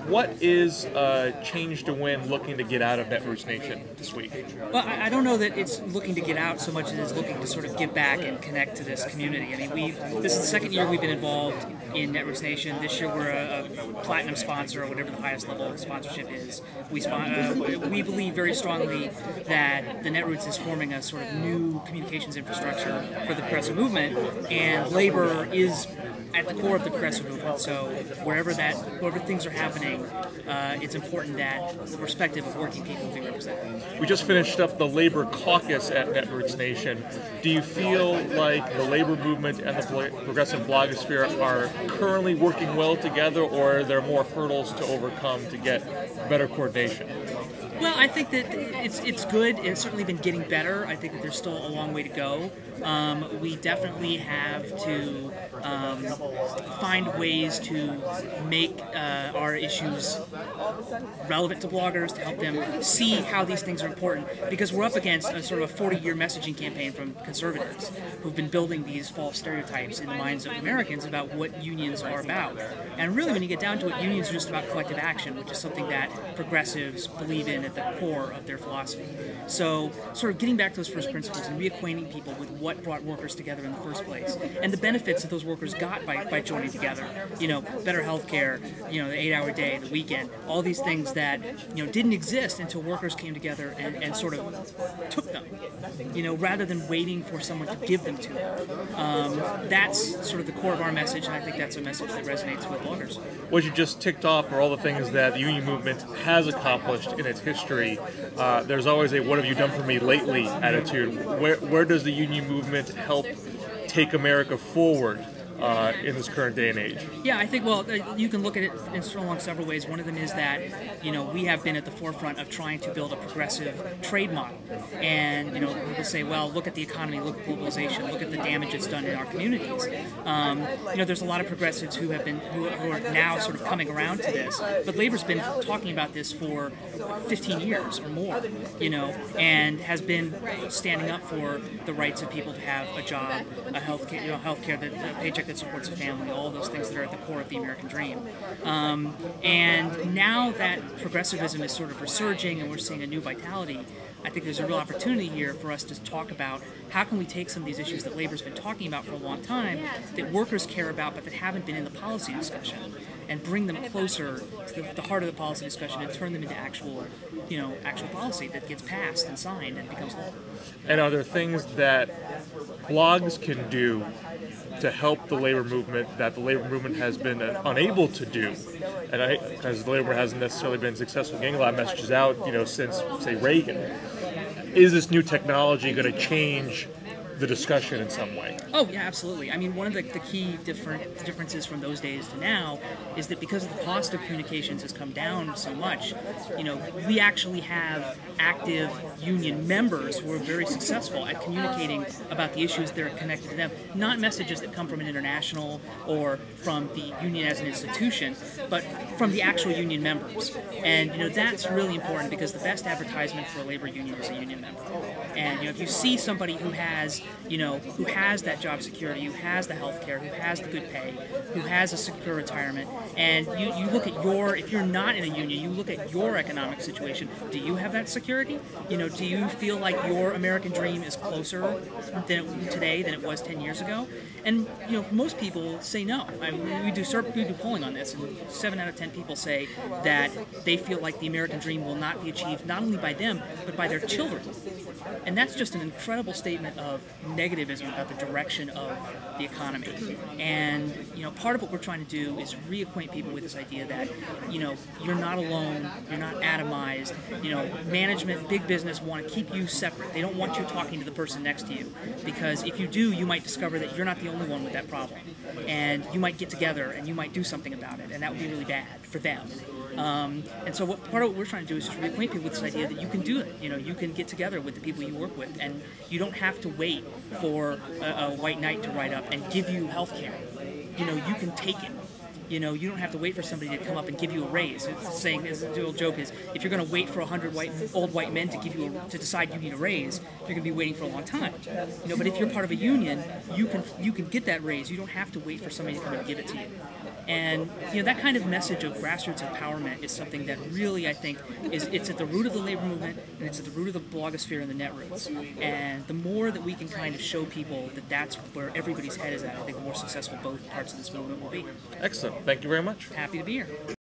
What is Change to Win looking to get out of Netroots Nation this week? Well, I don't know that it's looking to get out so much as it's looking to sort of give back and connect to this community. I mean, this is the second year we've been involved in Netroots Nation. This year we're a platinum sponsor, or whatever the highest level of sponsorship is. We believe very strongly that the Netroots is forming a sort of new communications infrastructure for the progressive movement, and labor is at the core of the progressive movement. So wherever things are happening, it's important that the perspective of working people be represented. We just finished up the Labor Caucus at Netroots Nation. Do you feel like the labor movement and the progressive blogosphere are currently working well together, or are there more hurdles to overcome to get better coordination? Well, I think that it's good. It's certainly been getting better. I think that there's still a long way to go. We definitely have to find ways to make our issues relevant to bloggers, to help them see how these things are important, because we're up against a sort of a 40-year messaging campaign from conservatives who've been building these false stereotypes in the minds of Americans about what unions are about. And really, when you get down to it, unions are just about collective action, which is something that progressives believe in at the core of their philosophy. So sort of getting back to those first principles and reacquainting people with what brought workers together in the first place, and the benefits that those workers got by joining together. You know, better health care, you know, the 8-hour day, the weekend, all these things that, you know, didn't exist until workers came together and sort of took them, you know, rather than waiting for someone to give them to them. That's sort of the core of our message, and I think that's a message that resonates with bloggers. What you just ticked off are all the things that the union movement has accomplished in its history. There's always a "what have you done for me lately" attitude. Where does the union movement help take America forward in this current day and age? Yeah, I think, well, you can look at it along several ways. One of them is that, you know, we have been at the forefront of trying to build a progressive trade model. And, you know, people say, well, look at the economy, look at globalization, look at the damage it's done in our communities. You know, there's a lot of progressives who are now sort of coming around to this. But labor's been talking about this for 15 years or more, you know, and has been standing up for the rights of people to have a job, a healthcare, a paycheck that supports a family, all those things that are at the core of the American dream. And now that progressivism is sort of resurging and we're seeing a new vitality, I think there's a real opportunity here for us to talk about how can we take some of these issues that labor's been talking about for a long time, that workers care about but that haven't been in the policy discussion, and bring them closer to the heart of the policy discussion and turn them into actual policy that gets passed and signed and becomes law. And are there things that blogs can do to help the labor movement that the labor movement has been unable to do, and because the labor hasn't necessarily been successful getting a lot of messages out, you know, since, say, Reagan? Is this new technology going to change the discussion in some way? Oh, yeah, absolutely. I mean, one of the key differences from those days to now is that because the cost of communications has come down so much, you know, we actually have active union members who are very successful at communicating about the issues that are connected to them, not messages that come from an international or from the union as an institution, but from the actual union members. And, you know, that's really important, because the best advertisement for a labor union is a union member. And, you know, if you see somebody who has that job security, who has the health care, who has the good pay, who has a secure retirement, and you look at if you're not in a union, you look at your economic situation, do you have that security? You know, do you feel like your American dream is closer today than it was 10 years ago? And, you know, most people say no. I mean, we do polling on this, and 7 out of 10 people say that they feel like the American dream will not be achieved not only by them, but by their children. And that's just an incredible statement of negativism about the direction of the economy. And, you know, part of what we're trying to do is reacquaint people with this idea that, you know, you're not alone, you're not atomized. You know, management, big business want to keep you separate. They don't want you talking to the person next to you, because if you do, you might discover that you're not the only one with that problem. And you might get together and you might do something about it, and that would be really bad for them. And so part of what we're trying to do is just reacquaint people with this idea that you can do it. You know, you can get together with the people you work with, and you don't have to wait for a white knight to write up and give you health care. You know, you can take it. you know, you don't have to wait for somebody to come up and give you a raise. It's saying, the old joke is, if you're going to wait for 100 old white men to give you to decide you need a raise, you're going to be waiting for a long time. You know, but if you're part of a union, you can get that raise. You don't have to wait for somebody to come and give it to you. And you know, that kind of message of grassroots empowerment is something that really, I think, it's at the root of the labor movement, and it's at the root of the blogosphere and the netroots. And the more that we can kind of show people that that's where everybody's head is at, I think the more successful both parts of this movement will be. Excellent. Thank you very much. Happy to be here.